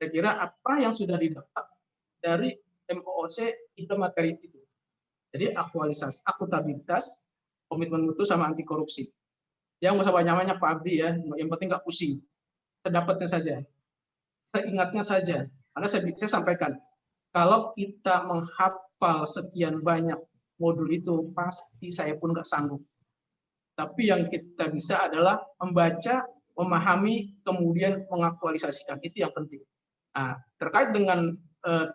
kira-kira apa yang sudah didapat dari MOOC ide materi itu. Jadi akuntabilitas, komitmen mutu sama anti korupsi. Yang nggak usah banyak-banyak Pak Abdi ya, yang penting nggak pusing. Sedapatnya saja, seingatnya saja. Karena saya sampaikan, kalau kita menghafal sekian banyak modul itu, pasti saya pun nggak sanggup. Tapi yang kita bisa adalah membaca, memahami, kemudian mengaktualisasikan. Itu yang penting. Nah, terkait dengan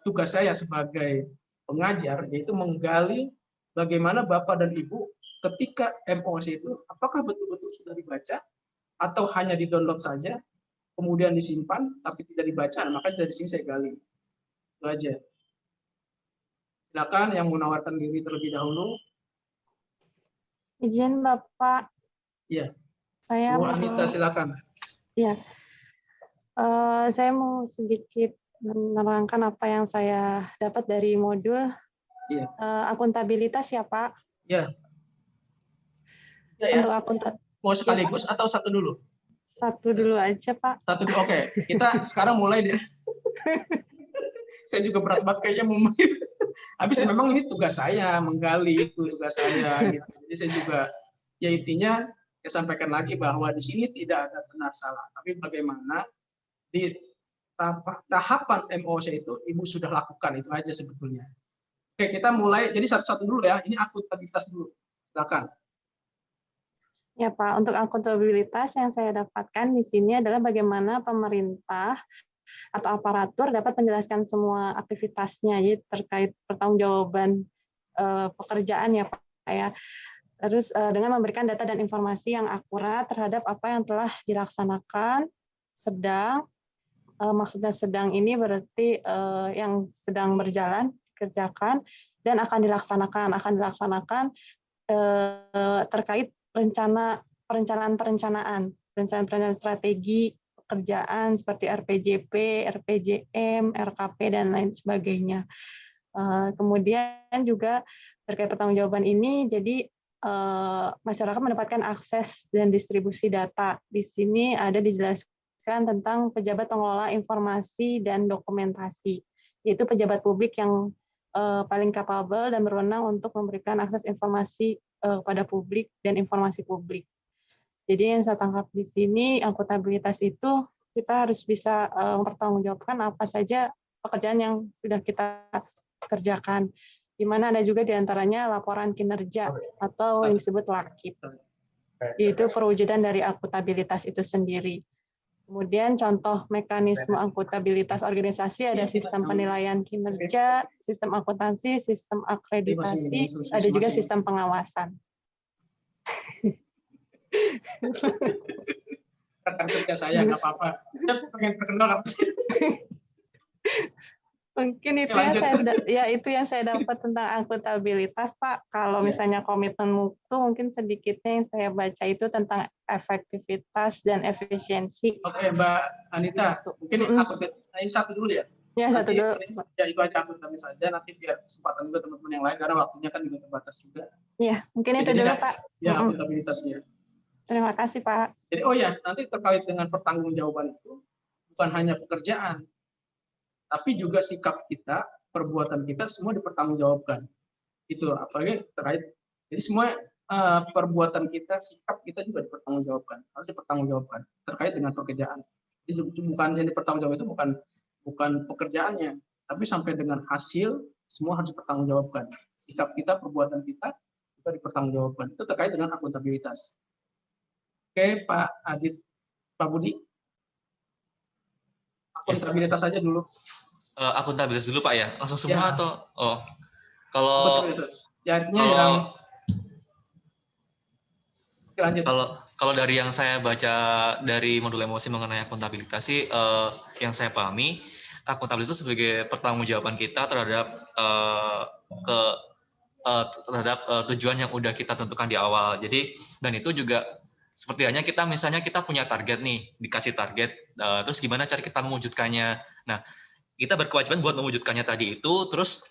tugas saya sebagai pengajar, yaitu menggali bagaimana Bapak dan Ibu ketika MOOC itu, apakah betul-betul sudah dibaca, atau hanya di-download saja, kemudian disimpan, tapi tidak dibaca. Nah, maka dari sini saya gali. Itu aja. Silakan yang menawarkan diri terlebih dahulu. Izin Bapak. Iya. Saya Bu Anita, silakan. Iya. Saya mau sedikit menerangkan apa yang saya dapat dari modul akuntabilitas ya Pak. Iya. Ya, untuk akuntabilitas. Mau sekaligus atau satu dulu? Satu dulu aja Pak. Satu dulu, oke. Kita sekarang mulai deh. Saya juga berat banget kayaknya mau. Habis memang ini tugas saya, menggali itu tugas saya gitu. Jadi saya juga ya intinya saya sampaikan lagi bahwa di sini tidak ada benar salah, tapi bagaimana di tahapan MOOC itu Ibu sudah lakukan, itu aja sebetulnya. Oke, kita mulai jadi satu-satu dulu ya. Ini akuntabilitas dulu. Silakan. Ya Pak, untuk akuntabilitas yang saya dapatkan di sini adalah bagaimana pemerintah atau aparatur dapat menjelaskan semua aktivitasnya, jadi terkait pertanggungjawaban pekerjaan ya Pak ya. Terus dengan memberikan data dan informasi yang akurat terhadap apa yang telah dilaksanakan, maksudnya sedang ini berarti yang sedang berjalan, dikerjakan, dan akan dilaksanakan terkait perencanaan strategi pekerjaan seperti RPJP, RPJM, RKP, dan lain sebagainya. Kemudian juga terkait pertanggungjawaban ini, jadi masyarakat mendapatkan akses dan distribusi data. Di sini ada dijelaskan tentang pejabat pengelola informasi dan dokumentasi, yaitu pejabat publik yang paling kapabel dan berwenang untuk memberikan akses informasi pada publik dan informasi publik. Jadi yang saya tangkap di sini, akuntabilitas itu kita harus bisa mempertanggungjawabkan apa saja pekerjaan yang sudah kita kerjakan. Di mana ada juga diantaranya laporan kinerja atau yang disebut LAKIP. Itu perwujudan dari akuntabilitas itu sendiri. Kemudian contoh mekanisme akuntabilitas organisasi ada sistem penilaian kinerja, sistem akuntansi, sistem akreditasi, ada juga sistem pengawasan. Rekan kerja saya nggak apa-apa. Saya pengen perkenalkan. Mungkin itu itu yang saya dapat tentang akuntabilitas Pak. Kalau misalnya komitmen mutu, mungkin sedikitnya yang saya baca itu tentang efektivitas dan efisiensi. Oke Mbak Anita, mungkin ini satu dulu ya. Ya, satu dulu. Ya itu aja akuntabilitas saja, nanti biar kesempatan juga teman-teman yang lain karena waktunya kan juga terbatas juga. Iya, mungkin itu dulu Pak. Ya, akuntabilitasnya. Terima kasih Pak. Jadi nanti terkait dengan pertanggungjawaban itu bukan hanya pekerjaan, tapi juga sikap kita, perbuatan kita semua dipertanggungjawabkan. Itu apalagi terkait. Jadi semua perbuatan kita, sikap kita juga dipertanggungjawabkan, harus dipertanggungjawabkan terkait dengan pekerjaan. Jadi bukan yang dipertanggungjawabkan itu bukan pekerjaannya, tapi sampai dengan hasil semua harus dipertanggungjawabkan. Sikap kita, perbuatan kita juga dipertanggungjawabkan. Itu terkait dengan akuntabilitas. Oke, Pak Adit, Pak Budi. Akuntabilitas saja dulu. Akuntabilitas dulu Pak ya, langsung semua atau kalau ya artinya kalau dari yang saya baca dari modul emosi mengenai akuntabilitas sih yang saya pahami akuntabilitas itu sebagai pertanggungjawaban kita terhadap tujuan yang udah kita tentukan di awal. Jadi dan itu juga seperti hanya misalnya kita punya target nih, dikasih target, terus gimana cara kita mewujudkannya. Nah, kita berkewajiban buat mewujudkannya tadi itu, terus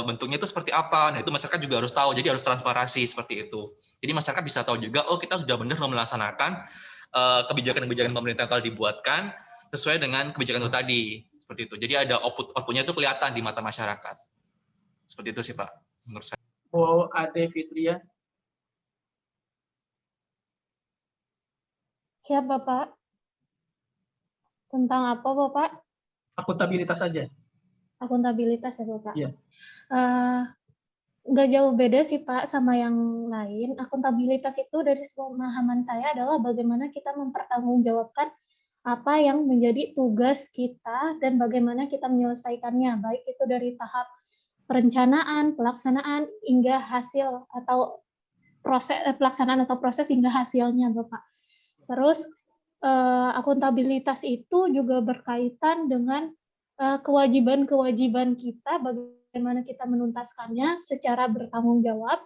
bentuknya itu seperti apa. Nah, itu masyarakat juga harus tahu, jadi harus transparansi seperti itu. Jadi masyarakat bisa tahu juga, kita sudah benar melaksanakan kebijakan-kebijakan pemerintah yang telah dibuatkan, sesuai dengan kebijakan itu tadi. Seperti itu. Jadi ada output-nya itu kelihatan di mata masyarakat. Seperti itu sih Pak, menurut saya. Bu Ade Fitria. Siap Bapak. Tentang apa Bapak? Akuntabilitas saja. Akuntabilitas ya Bapak. Iya. Nggak jauh beda sih Pak sama yang lain. Akuntabilitas itu dari pemahaman saya adalah bagaimana kita mempertanggungjawabkan apa yang menjadi tugas kita dan bagaimana kita menyelesaikannya, baik itu dari tahap perencanaan, pelaksanaan, hingga hasil atau proses pelaksanaan atau proses hingga hasilnya Bapak. Terus akuntabilitas itu juga berkaitan dengan kewajiban-kewajiban kita, bagaimana kita menuntaskannya secara bertanggung jawab.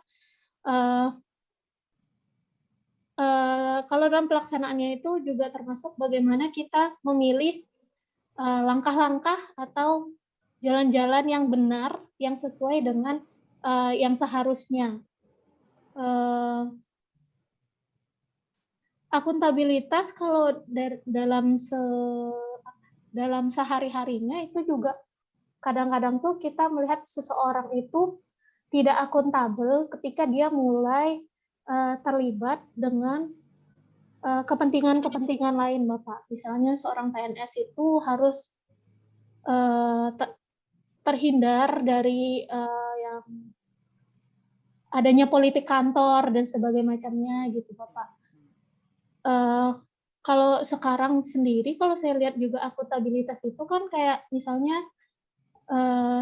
Kalau dalam pelaksanaannya itu juga termasuk bagaimana kita memilih langkah-langkah atau jalan-jalan yang benar, yang sesuai dengan yang seharusnya. Akuntabilitas kalau dalam sehari-harinya itu juga kadang-kadang tuh kita melihat seseorang itu tidak akuntabel ketika dia mulai terlibat dengan kepentingan-kepentingan lain, Bapak. Misalnya seorang PNS itu harus terhindar dari yang adanya politik kantor dan sebagainya macamnya gitu, Bapak. Kalau sekarang sendiri, kalau saya lihat juga akuntabilitas itu kan kayak misalnya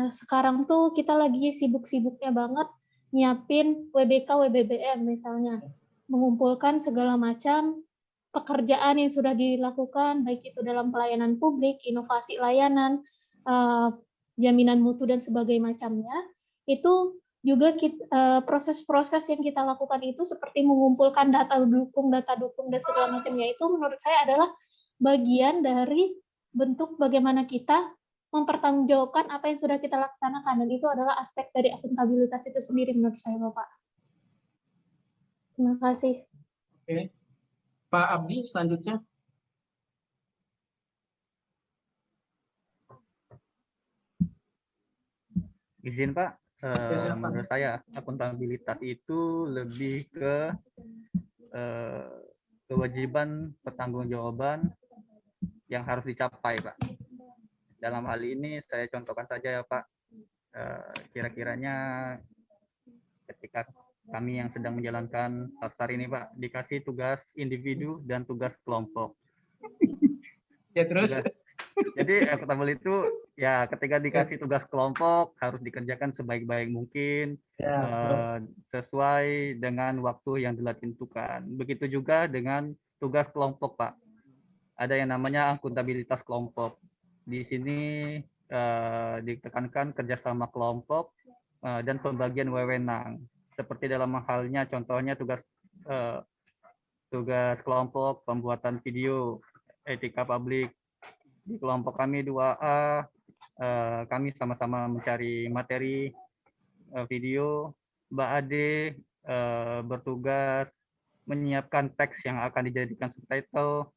sekarang tuh kita lagi sibuk-sibuknya banget nyiapin WBK, WBBM misalnya, mengumpulkan segala macam pekerjaan yang sudah dilakukan, baik itu dalam pelayanan publik, inovasi layanan, jaminan mutu dan sebagainya macamnya, itu juga proses-proses yang kita lakukan itu seperti mengumpulkan data dukung dan segala macamnya itu menurut saya adalah bagian dari bentuk bagaimana kita mempertanggungjawabkan apa yang sudah kita laksanakan, dan itu adalah aspek dari akuntabilitas itu sendiri menurut saya, Bapak. Terima kasih. Oke. Pak Abdi selanjutnya. Izin Pak, menurut saya akuntabilitas itu lebih ke kewajiban pertanggungjawaban yang harus dicapai, Pak. Dalam hal ini saya contohkan saja ya Pak, kira-kiranya ketika kami yang sedang menjalankan Laskar ini Pak, dikasih tugas individu dan tugas kelompok. Ya terus. Jadi akuntabel itu ya ketika dikasih tugas kelompok harus dikerjakan sebaik-baik mungkin, sesuai dengan waktu yang telah ditentukan. Begitu juga dengan tugas kelompok Pak. Ada yang namanya akuntabilitas kelompok. Di sini ditekankan kerjasama kelompok dan pembagian wewenang. Seperti dalam halnya contohnya tugas kelompok pembuatan video, etika publik. Di kelompok kami 2A, kami sama-sama mencari materi video. Mbak Ade bertugas menyiapkan teks yang akan dijadikan subtitle,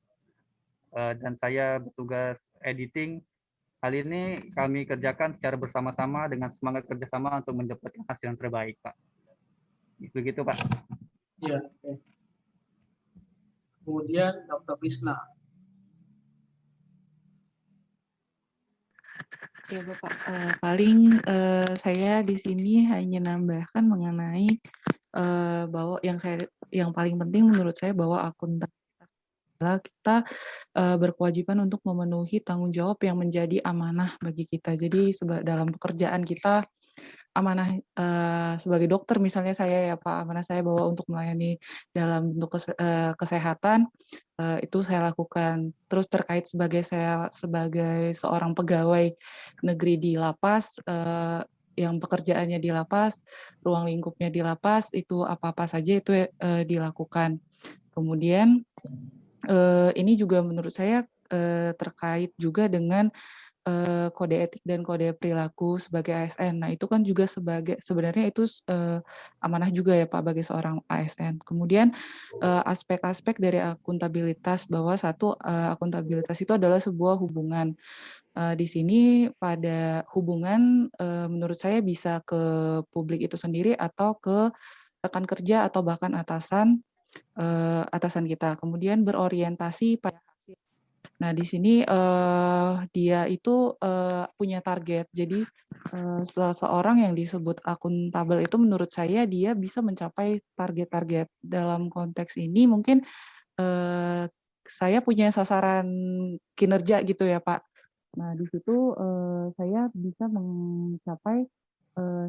dan saya bertugas editing. Hal ini kami kerjakan secara bersama-sama dengan semangat kerjasama untuk mendapatkan hasil yang terbaik, Pak. Begitu, Pak. Ya. Kemudian Dr. Krisna. Ya Bapak, paling saya di sini hanya nambahkan mengenai bahwa yang paling penting menurut saya bahwa akuntabilitas adalah kita berkewajiban untuk memenuhi tanggung jawab yang menjadi amanah bagi kita. Jadi dalam pekerjaan kita, amanah sebagai dokter misalnya saya ya Pak, amanah saya bahwa untuk melayani dalam bentuk kesehatan itu saya lakukan. Terus terkait saya sebagai seorang pegawai negeri di lapas, yang pekerjaannya di lapas, ruang lingkupnya di lapas, itu apa-apa saja itu dilakukan. Kemudian ini juga menurut saya terkait juga dengan kode etik dan kode perilaku sebagai ASN. Nah, itu kan juga sebenarnya itu amanah juga ya Pak bagi seorang ASN. Kemudian aspek-aspek dari akuntabilitas, bahwa satu, akuntabilitas itu adalah sebuah hubungan. Di sini pada hubungan menurut saya bisa ke publik itu sendiri atau ke rekan kerja atau bahkan atasan kita. Kemudian berorientasi pada hasil. Nah, di sini dia itu punya target. Jadi seseorang yang disebut akuntabel itu menurut saya dia bisa mencapai target-target. Dalam konteks ini mungkin saya punya sasaran kinerja gitu ya Pak. Nah, di situ saya bisa mencapai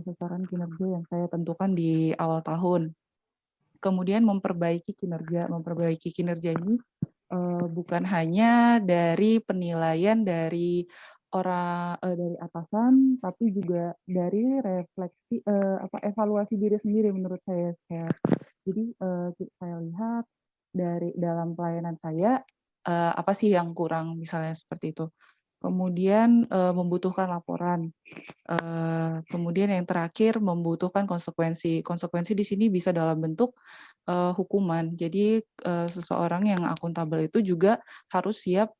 sasaran kinerja yang saya tentukan di awal tahun. Kemudian memperbaiki kinerja ini bukan hanya dari penilaian dari dari atasan, tapi juga dari refleksi evaluasi diri sendiri menurut saya. Jadi saya lihat dari dalam pelayanan saya apa sih yang kurang misalnya seperti itu. Kemudian membutuhkan laporan. Kemudian yang terakhir membutuhkan konsekuensi. Konsekuensi di sini bisa dalam bentuk hukuman. Jadi seseorang yang akuntabel itu juga harus siap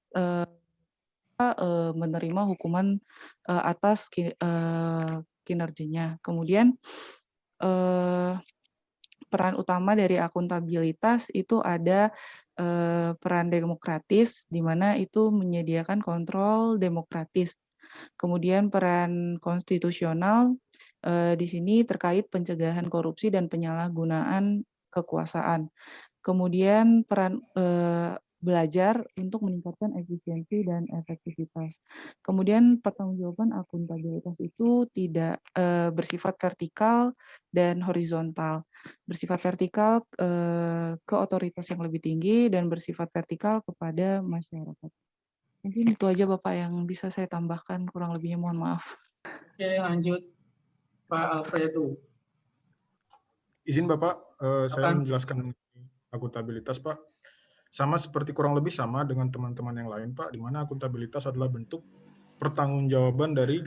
menerima hukuman atas kinerjanya. Kemudian peran utama dari akuntabilitas itu ada peran demokratis, di mana itu menyediakan kontrol demokratis. Kemudian peran konstitusional di sini terkait pencegahan korupsi dan penyalahgunaan kekuasaan. Kemudian peran belajar untuk meningkatkan efisiensi dan efektivitas. Kemudian pertanggungjawaban akuntabilitas itu tidak bersifat vertikal dan horizontal. Bersifat vertikal ke otoritas yang lebih tinggi dan bersifat vertikal kepada masyarakat. Mungkin itu aja Bapak yang bisa saya tambahkan, kurang lebihnya mohon maaf. Oke, lanjut Pak Alfredo. Izin Bapak, saya Silakan. menjelaskan akuntabilitas Pak. Sama seperti kurang lebih sama dengan teman-teman yang lain Pak, di mana akuntabilitas adalah bentuk pertanggungjawaban dari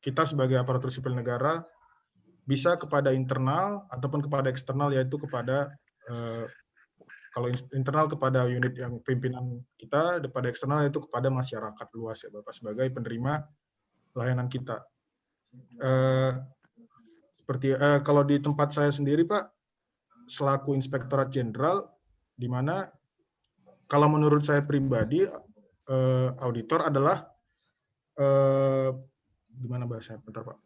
kita sebagai aparatur sipil negara, bisa kepada internal ataupun kepada eksternal, yaitu kepada kalau internal kepada unit yang pimpinan kita, kepada eksternal yaitu kepada masyarakat luas ya Bapak, sebagai penerima layanan kita. Seperti kalau di tempat saya sendiri Pak, selaku Inspektorat Jenderal, di mana kalau menurut saya pribadi auditor adalah gimana bahasanya, bentar Pak.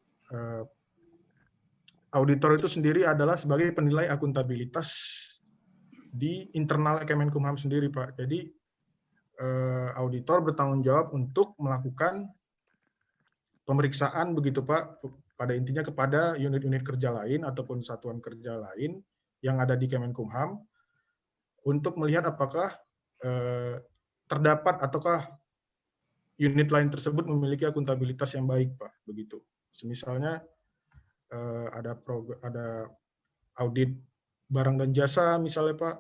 Auditor itu sendiri adalah sebagai penilai akuntabilitas di internal Kemenkumham sendiri Pak. Jadi auditor bertanggung jawab untuk melakukan pemeriksaan begitu Pak, pada intinya kepada unit-unit kerja lain ataupun satuan kerja lain yang ada di Kemenkumham, untuk melihat apakah terdapat ataukah unit lain tersebut memiliki akuntabilitas yang baik Pak, begitu. Misalnya ada audit barang dan jasa misalnya Pak.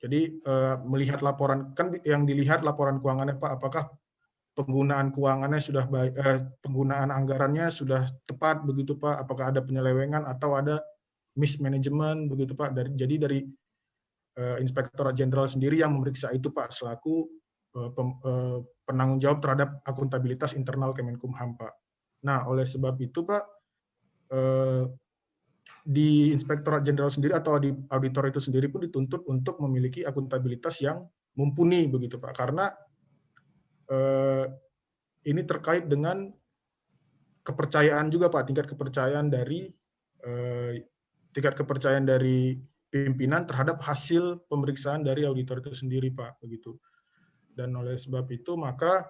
Jadi melihat laporan, kan yang dilihat laporan keuangannya Pak, apakah penggunaan keuangannya sudah baik, penggunaan anggarannya sudah tepat begitu Pak, apakah ada penyelewengan atau ada mismanagement begitu Pak. Jadi dari Inspektorat Jenderal sendiri yang memeriksa itu Pak, selaku penanggung jawab terhadap akuntabilitas internal Kemenkumham Pak. Nah, oleh sebab itu Pak, di Inspektorat Jenderal sendiri atau di auditor itu sendiri pun dituntut untuk memiliki akuntabilitas yang mumpuni begitu Pak, karena ini terkait dengan kepercayaan juga Pak, tingkat kepercayaan dari pimpinan terhadap hasil pemeriksaan dari auditor itu sendiri Pak, begitu. Dan oleh sebab itu maka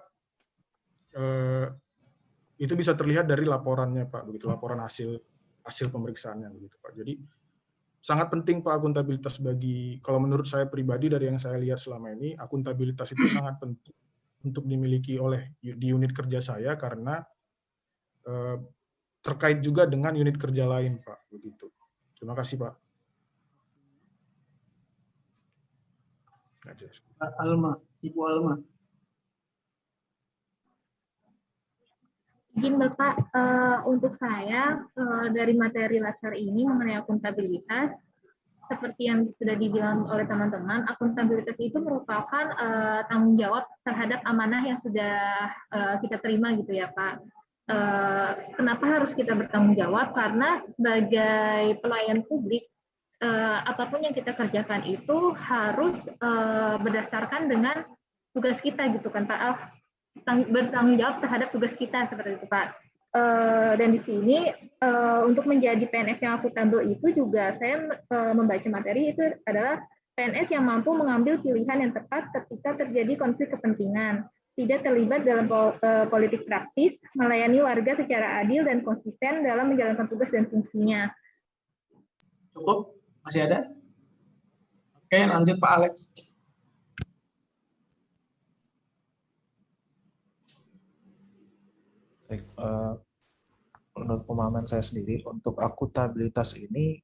itu bisa terlihat dari laporannya Pak, begitu, laporan hasil pemeriksaannya begitu Pak. Jadi sangat penting Pak akuntabilitas kalau menurut saya pribadi dari yang saya lihat selama ini, akuntabilitas itu sangat penting untuk dimiliki di unit kerja saya, karena terkait juga dengan unit kerja lain Pak, begitu. Terima kasih Pak. Alma, Ibu Alma. Izin Bapak, untuk saya dari materi lecture ini mengenai akuntabilitas, seperti yang sudah dibilang oleh teman-teman, akuntabilitas itu merupakan tanggung jawab terhadap amanah yang sudah kita terima gitu ya Pak. Kenapa harus kita bertanggung jawab? Karena sebagai pelayan publik, apapun yang kita kerjakan itu harus berdasarkan dengan tugas kita gitu kan Pak. Bertanggung jawab terhadap tugas kita seperti itu Pak. Dan di sini untuk menjadi PNS yang akuntabel itu juga saya membaca materi itu adalah PNS yang mampu mengambil pilihan yang tepat ketika terjadi konflik kepentingan, tidak terlibat dalam politik praktis, melayani warga secara adil dan konsisten dalam menjalankan tugas dan fungsinya. Cukup? Masih ada? Oke, lanjut Pak Alex. Baik, menurut pemahaman saya sendiri, untuk akuntabilitas ini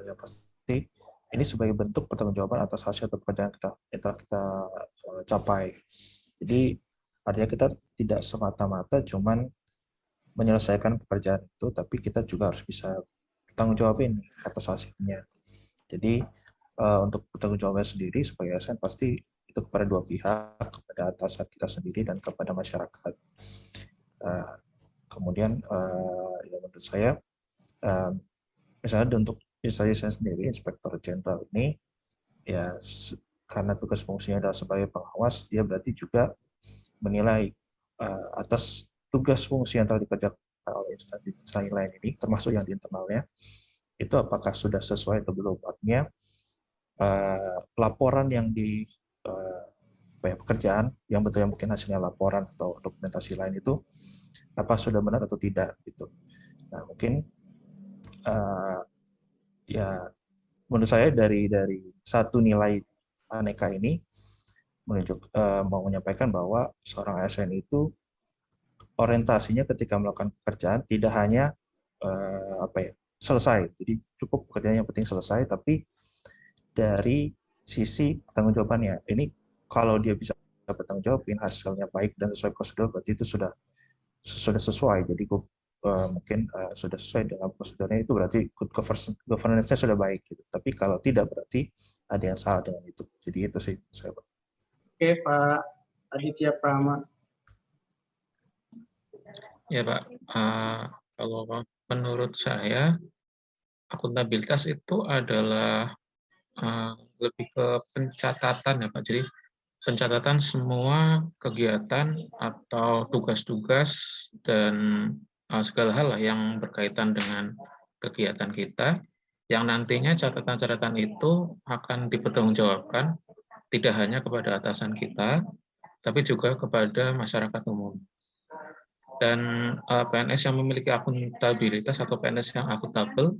yang pasti ini sebagai bentuk pertanggungjawaban atas hasil pekerjaan yang telah kita capai. Jadi artinya kita tidak semata-mata cuman menyelesaikan pekerjaan itu, tapi kita juga harus bisa bertanggung jawabin atas hasilnya. Jadi untuk bertanggung jawabnya sendiri sebagai ASN pasti itu kepada dua pihak, kepada atasan kita sendiri dan kepada masyarakat. Kemudian ya menurut saya misalnya untuk saya sendiri Inspektur Jenderal ini ya karena tugas fungsinya adalah sebagai pengawas, dia berarti juga menilai atas tugas fungsi yang telah dikerjakan oleh instansi lain ini, termasuk yang di internalnya, itu apakah sudah sesuai atau belum. Artinya laporan yang di pekerjaan yang betulnya mungkin hasilnya laporan atau dokumentasi lain itu apa sudah benar atau tidak gitu. Nah mungkin ya menurut saya dari satu nilai aneka ini mau menyampaikan bahwa seorang ASN itu orientasinya ketika melakukan pekerjaan tidak hanya selesai. Jadi cukup pekerjaan yang penting selesai, tapi dari sisi pertanggungjawabannya. Ini kalau dia bisa bertanggung jawabin hasilnya baik dan sesuai prosedur, berarti itu sudah sesuai. Jadi mungkin sudah sesuai dengan prosedurnya, itu berarti good governance-nya sudah baik gitu. Tapi kalau tidak berarti ada yang salah dengan itu. Jadi itu sih saya. Oke Pak Aditya Prama. Ya Pak, kalau menurut saya akuntabilitas itu adalah lebih ke pencatatan ya Pak. Jadi pencatatan semua kegiatan atau tugas-tugas dan segala hal yang berkaitan dengan kegiatan kita, yang nantinya catatan-catatan itu akan dipertanggungjawabkan tidak hanya kepada atasan kita, tapi juga kepada masyarakat umum. Dan PNS yang memiliki akuntabilitas atau PNS yang akuntabel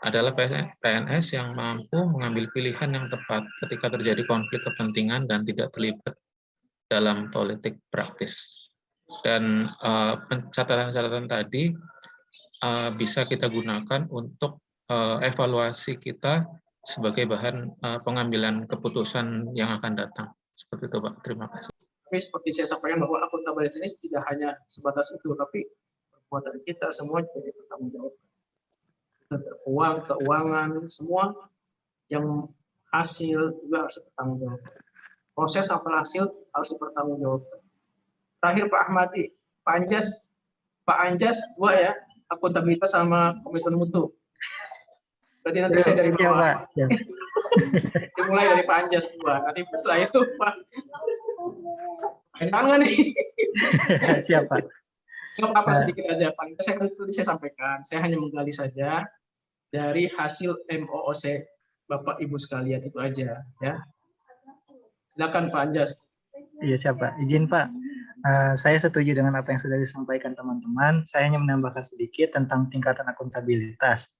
adalah PNS yang mampu mengambil pilihan yang tepat ketika terjadi konflik kepentingan dan tidak terlibat dalam politik praktis. Dan catatan-catatan tadi bisa kita gunakan untuk evaluasi kita sebagai bahan pengambilan keputusan yang akan datang. Seperti itu Pak, terima kasih. Tapi seperti saya sampaikan bahwa akuntabilitas ini tidak hanya sebatas itu, tapi perbuatan kita semua juga dipertanggungjawabkan. Keuangan, semua yang hasil juga harus dipertanggungjawabkan. Proses sampai hasil harus dipertanggungjawabkan. Terakhir Pak Ahmadi, Pak Anjas 2 ya, akuntabilitas sama komitmen mutu. Berarti nanti saya dari bawah. Ya, dimulai dari Pak Anjas 2, nanti setelah itu Pak. Jangan nih. Siap Pak. Nggak apa-apa sedikit aja, paling saya sampaikan. Saya hanya menggali saja dari hasil MOOC Bapak Ibu sekalian itu aja, ya. Silakan Pak Anjas. Iya siap Pak. Izin Pak. Saya setuju dengan apa yang sudah disampaikan teman-teman. Saya hanya menambahkan sedikit tentang tingkatan akuntabilitas.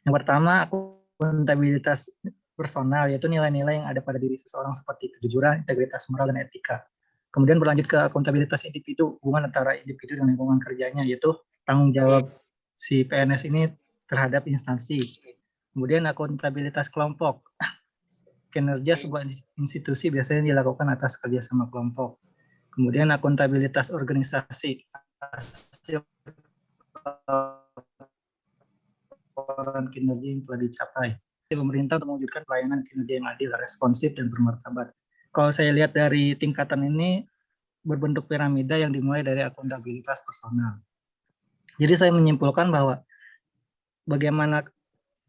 Yang pertama, akuntabilitas personal, yaitu nilai-nilai yang ada pada diri seseorang seperti kejujuran, integritas moral, dan etika. Kemudian berlanjut ke akuntabilitas individu, hubungan antara individu dan lingkungan kerjanya, yaitu tanggung jawab si PNS ini terhadap instansi. Kemudian akuntabilitas kelompok, kinerja sebuah institusi biasanya dilakukan atas kerjasama kelompok. Kemudian akuntabilitas organisasi, hasil laporan kinerja yang telah dicapai. Pemerintah untuk mewujudkan pelayanan kinerja yang adil, responsif, dan bermartabat. Kalau saya lihat dari tingkatan ini berbentuk piramida yang dimulai dari akuntabilitas personal. Jadi saya menyimpulkan bahwa bagaimana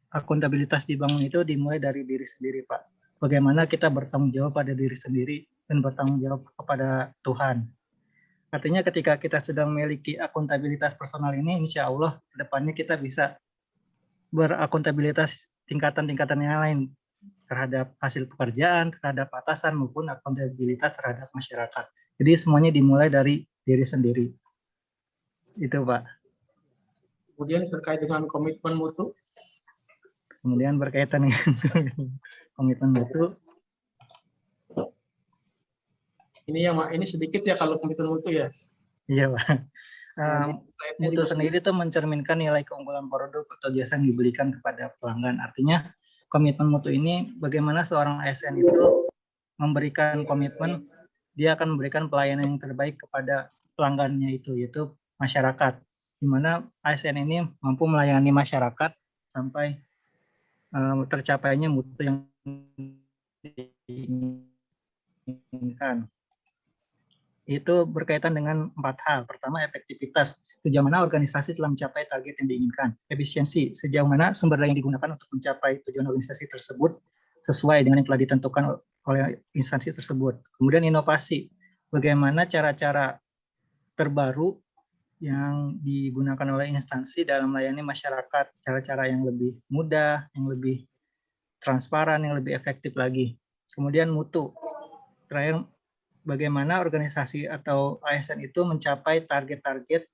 akuntabilitas dibangun itu dimulai dari diri sendiri, Pak. Bagaimana kita bertanggung jawab pada diri sendiri dan bertanggung jawab kepada Tuhan. Artinya ketika kita sudah memiliki akuntabilitas personal ini, insya Allah ke depannya kita bisa berakuntabilitas tingkatan-tingkatan yang lain terhadap hasil pekerjaan, terhadap atasan, maupun akuntabilitas terhadap masyarakat. Jadi semuanya dimulai dari diri sendiri. Itu, Pak. Kemudian terkait dengan komitmen mutu. Kemudian berkaitan dengan komitmen mutu. Ini sedikit ya kalau komitmen mutu ya. Iya, Pak. Mutu sendiri itu mencerminkan nilai keunggulan produk atau jasa yang diberikan kepada pelanggan. Artinya komitmen mutu ini bagaimana seorang ASN itu memberikan komitmen, dia akan memberikan pelayanan yang terbaik kepada pelanggannya itu, yaitu masyarakat. Di mana ASN ini mampu melayani masyarakat sampai tercapainya mutu yang diinginkan. Itu berkaitan dengan 4 hal. Pertama, efektivitas. Sejauh mana organisasi telah mencapai target yang diinginkan. Efisiensi. Sejauh mana sumber daya yang digunakan untuk mencapai tujuan organisasi tersebut sesuai dengan yang telah ditentukan oleh instansi tersebut. Kemudian inovasi. Bagaimana cara-cara terbaru yang digunakan oleh instansi dalam melayani masyarakat. Cara-cara yang lebih mudah, yang lebih transparan, yang lebih efektif lagi. Kemudian mutu. Terakhir, bagaimana organisasi atau ASN itu mencapai target-target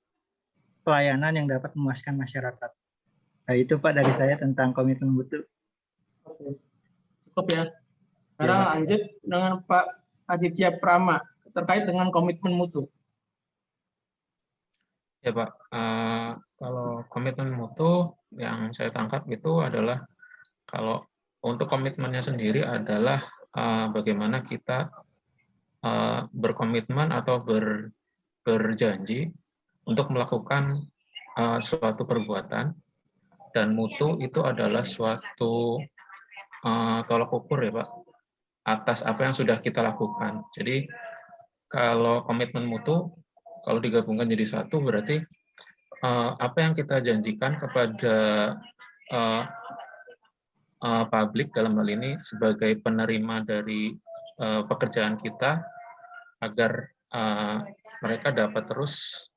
pelayanan yang dapat memuaskan masyarakat. Nah, itu Pak dari saya tentang komitmen mutu. Oke. Cukup ya. Sekarang lanjut dengan Pak Aditya Prama terkait dengan komitmen mutu. Ya Pak, kalau komitmen mutu yang saya tangkap itu adalah kalau untuk komitmennya sendiri adalah bagaimana kita berkomitmen atau berjanji untuk melakukan suatu perbuatan, dan mutu itu adalah suatu tolak ukur ya Pak atas apa yang sudah kita lakukan. Jadi kalau komitmen mutu kalau digabungkan jadi satu berarti apa yang kita janjikan kepada publik dalam hal ini sebagai penerima dari pekerjaan kita agar mereka dapat terus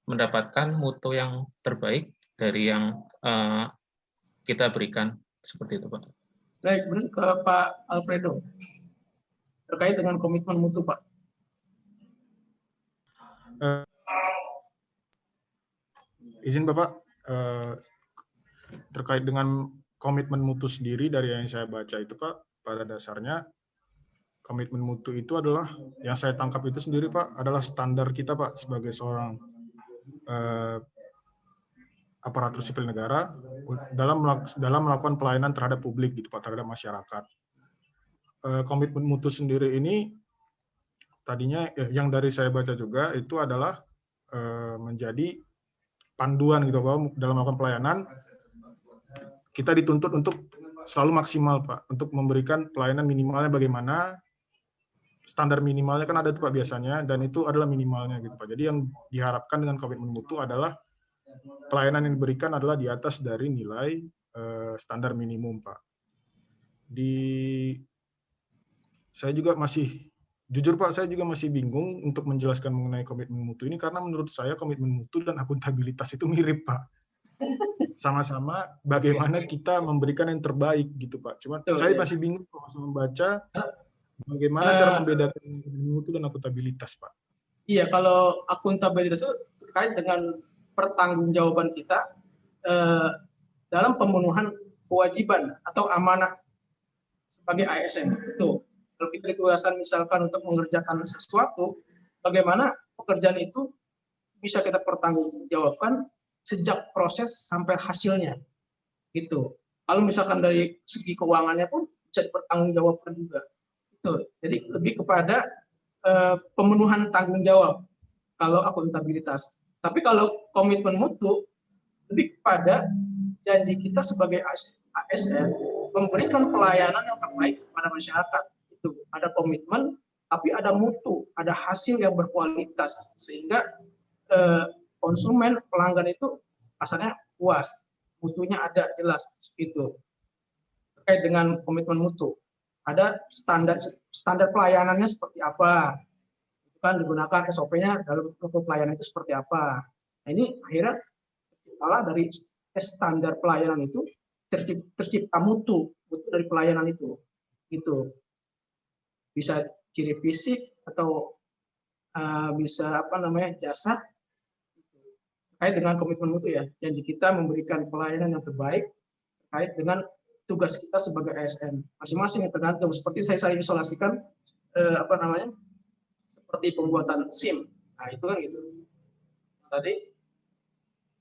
mendapatkan mutu yang terbaik dari yang kita berikan, seperti itu Pak. Baik, ke Pak Alfredo terkait dengan komitmen mutu Pak. Izin Bapak, terkait dengan komitmen mutu sendiri dari yang saya baca itu Pak, pada dasarnya komitmen mutu itu adalah, yang saya tangkap itu sendiri Pak, adalah standar kita Pak sebagai seorang aparatur sipil negara dalam melakukan pelayanan terhadap publik gitu Pak, terhadap masyarakat. Komitmen mutu sendiri ini tadinya yang dari saya baca juga itu adalah menjadi panduan gitu bahwa dalam melakukan pelayanan kita dituntut untuk selalu maksimal Pak, untuk memberikan pelayanan minimalnya bagaimana, standar minimalnya kan ada tuh Pak biasanya, dan itu adalah minimalnya gitu Pak. Jadi yang diharapkan dengan komitmen mutu adalah pelayanan yang diberikan adalah di atas dari nilai standar minimum Pak. Saya juga masih, jujur Pak, saya juga masih bingung untuk menjelaskan mengenai komitmen mutu ini, karena menurut saya komitmen mutu dan akuntabilitas itu mirip Pak. Sama-sama bagaimana kita memberikan yang terbaik gitu Pak. Cuma saya masih bingung kalau membaca bagaimana cara membedakan mutu dan akuntabilitas Pak. Iya, kalau akuntabilitas itu terkait dengan pertanggungjawaban kita dalam pemenuhan kewajiban atau amanah sebagai ASN. Itu kalau kita ditugaskan misalkan untuk mengerjakan sesuatu, bagaimana pekerjaan itu bisa kita pertanggungjawabkan sejak proses sampai hasilnya. Gitu. Kalau misalkan dari segi keuangannya pun bisa dipertanggungjawabkan juga. Tuh, jadi lebih kepada pemenuhan tanggung jawab kalau akuntabilitas. Tapi kalau komitmen mutu lebih kepada janji kita sebagai ASN memberikan pelayanan yang terbaik kepada masyarakat. Itu ada komitmen, tapi ada mutu, ada hasil yang berkualitas sehingga konsumen pelanggan itu rasanya puas, mutunya ada jelas itu. Terkait dengan komitmen mutu, ada standar pelayanannya seperti apa, itu kan digunakan SOP-nya dalam pelayanan itu seperti apa. Nah, ini akhirnya malah dari standar pelayanan itu tercipta mutu dari pelayanan itu. Gitu. Bisa ciri fisik atau bisa jasa terkait dengan komitmen mutu ya. Janji kita memberikan pelayanan yang terbaik terkait dengan tugas kita sebagai ASN. Masing-masing yang tergantung. Seperti saya isolasikan seperti pembuatan SIM. Nah, itu kan gitu. Tadi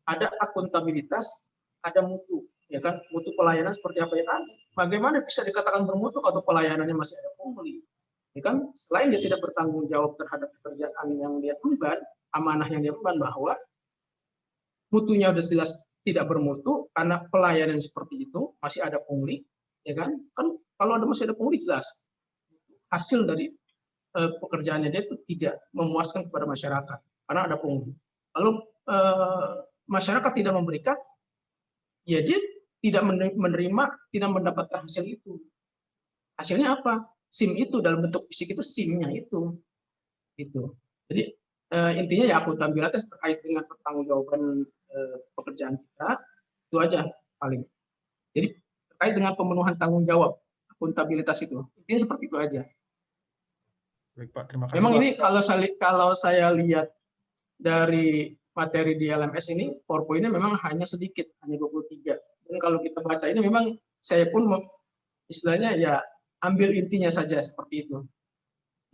ada akuntabilitas, ada mutu, ya kan? Mutu pelayanan seperti apa ya kan? Bagaimana bisa dikatakan bermutu kalau pelayanannya masih ada pungli? Ya kan? Selain dia tidak bertanggung jawab terhadap pekerjaan yang dia emban, amanah yang dia emban, bahwa mutunya sudah jelas tidak bermutu karena pelayanan seperti itu masih ada pungli, ya kan? Kan kalau masih ada pungli jelas hasil dari pekerjaannya dia itu tidak memuaskan kepada masyarakat karena ada pungli. Lalu masyarakat tidak memberikan, ya dia tidak menerima, tidak mendapatkan hasil itu. Hasilnya apa? SIM itu dalam bentuk fisik itu SIM-nya itu. Jadi intinya ya akuntabilitas terkait dengan pertanggungjawaban pekerjaan kita itu aja paling. Jadi terkait dengan pemenuhan tanggung jawab akuntabilitas itu intinya seperti itu aja. Baik Pak, terima kasih. Memang Pak. ini kalau saya lihat dari materi di LMS ini, PowerPoint-nya memang hanya sedikit, hanya 23. Dan kalau kita baca ini memang saya pun istilahnya ya ambil intinya saja seperti itu.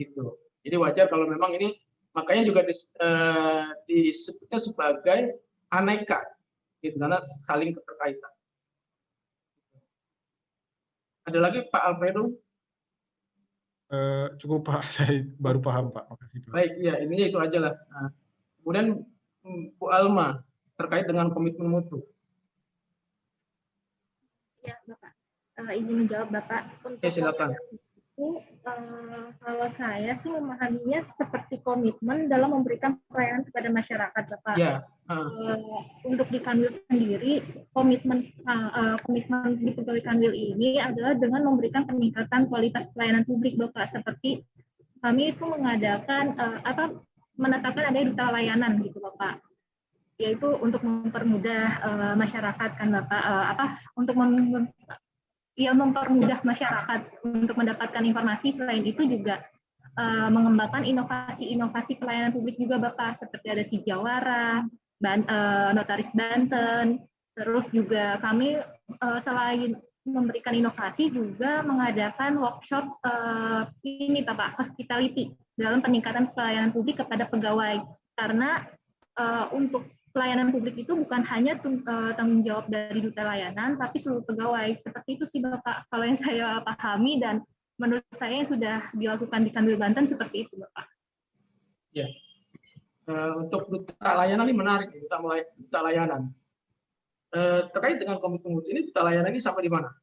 Gitu. Jadi wajar kalau memang ini, makanya juga disebutnya sebagai aneka, gitu, karena saling keterkaitan. Ada lagi Pak Alfredo? Cukup Pak, saya baru paham Pak. Makasih, Pak. Baik, ya intinya itu aja lah. Nah, kemudian Bu Alma terkait dengan komitmen mutu. Ya, Bapak. Izin menjawab, Bapak. Untuk Silakan. Itu, kalau saya sih memahaminya seperti komitmen dalam memberikan pelayanan kepada masyarakat, Bapak. Ya. Untuk di Kanwil sendiri, komitmen di pegawai Kanwil ini adalah dengan memberikan peningkatan kualitas pelayanan publik, Bapak. Seperti kami itu mengadakan menetapkan ada duta layanan gitu, Bapak. Yaitu untuk mempermudah masyarakat kan, Bapak. Untuk mempermudah masyarakat untuk mendapatkan informasi. Selain itu juga mengembangkan inovasi-inovasi pelayanan publik juga, Bapak, seperti ada si Jawara, Notaris Banten, terus juga kami selain memberikan inovasi juga mengadakan workshop ini, Bapak, hospitality dalam peningkatan pelayanan publik kepada pegawai, karena untuk pelayanan publik itu bukan hanya tanggung jawab dari duta layanan, tapi seluruh pegawai. Seperti itu sih, Bapak, kalau yang saya pahami, dan menurut saya yang sudah dilakukan di Kanwil Banten seperti itu, Bapak. Ya, untuk duta layanan ini menarik, duta layanan. Terkait dengan komitmen mutu ini, duta layanan ini sampai di mana?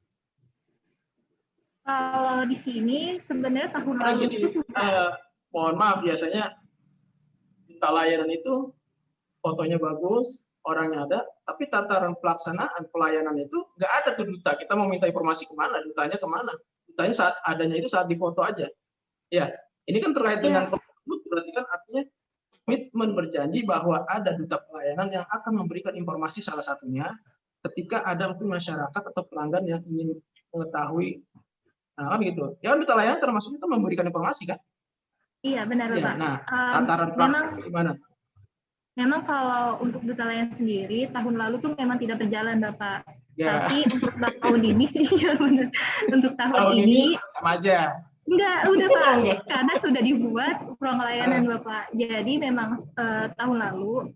Kalau di sini sebenarnya tahun lalu itu sudah. Mohon maaf, biasanya duta layanan itu fotonya bagus, orangnya ada, tapi tataran pelaksanaan pelayanan itu nggak ada tuh duta. Kita mau minta informasi kemana, dutanya kemana? Dutanya saat adanya itu saat difoto aja. Ya, ini kan terkait dengan komitmen, berarti kan artinya komitmen berjanji bahwa ada duta pelayanan yang akan memberikan informasi salah satunya ketika ada mungkin masyarakat atau pelanggan yang ingin mengetahui, nah kan gitu. Ya duta layanan termasuk itu memberikan informasi kan? Iya benar, Bapak. Nah, tataran pelaksanaan gimana? Memang kalau untuk duta layanan sendiri tahun lalu tuh memang tidak berjalan, Bapak. Ya. Tapi untuk tahun ini, ya benar. Untuk tahun ini sama aja. Enggak, udah Pak. Karena sudah dibuat ruang layanan, Bapak. Jadi memang tahun lalu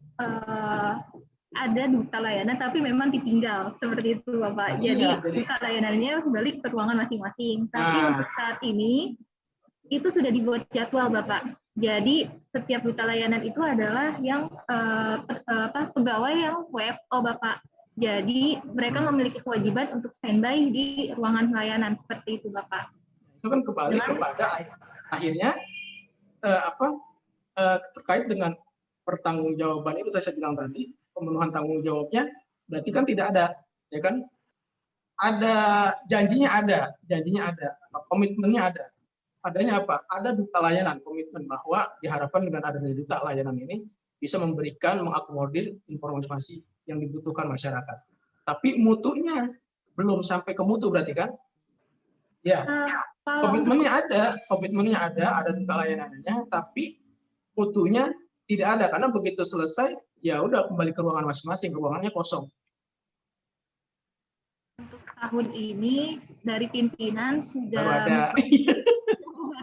ada duta layanan, tapi memang ditinggal seperti itu, Bapak. Jadi duta layanannya balik ke ruangan masing-masing. Tapi untuk saat ini itu sudah dibuat jadwal Bapak. Jadi setiap duta layanan itu adalah yang pegawai yang WFO Bapak. Jadi mereka memiliki kewajiban untuk standby di ruangan pelayanan seperti itu Bapak. Itu kan kembali kepada akhirnya terkait dengan pertanggungjawaban itu saya bilang tadi, pemenuhan tanggung jawabnya berarti kan tidak ada, ya kan? Ada janjinya ada, komitmennya ada. Adanya apa? Ada duta layanan, komitmen bahwa diharapkan dengan adanya duta layanan ini bisa memberikan, mengakomodir informasi yang dibutuhkan masyarakat. Tapi mutunya belum sampai ke mutu berarti kan? Ya, komitmennya ada duta layanannya, tapi mutunya tidak ada karena begitu selesai ya udah kembali ke ruangan masing-masing, ruangannya kosong. Untuk tahun ini dari pimpinan sudah baru ada.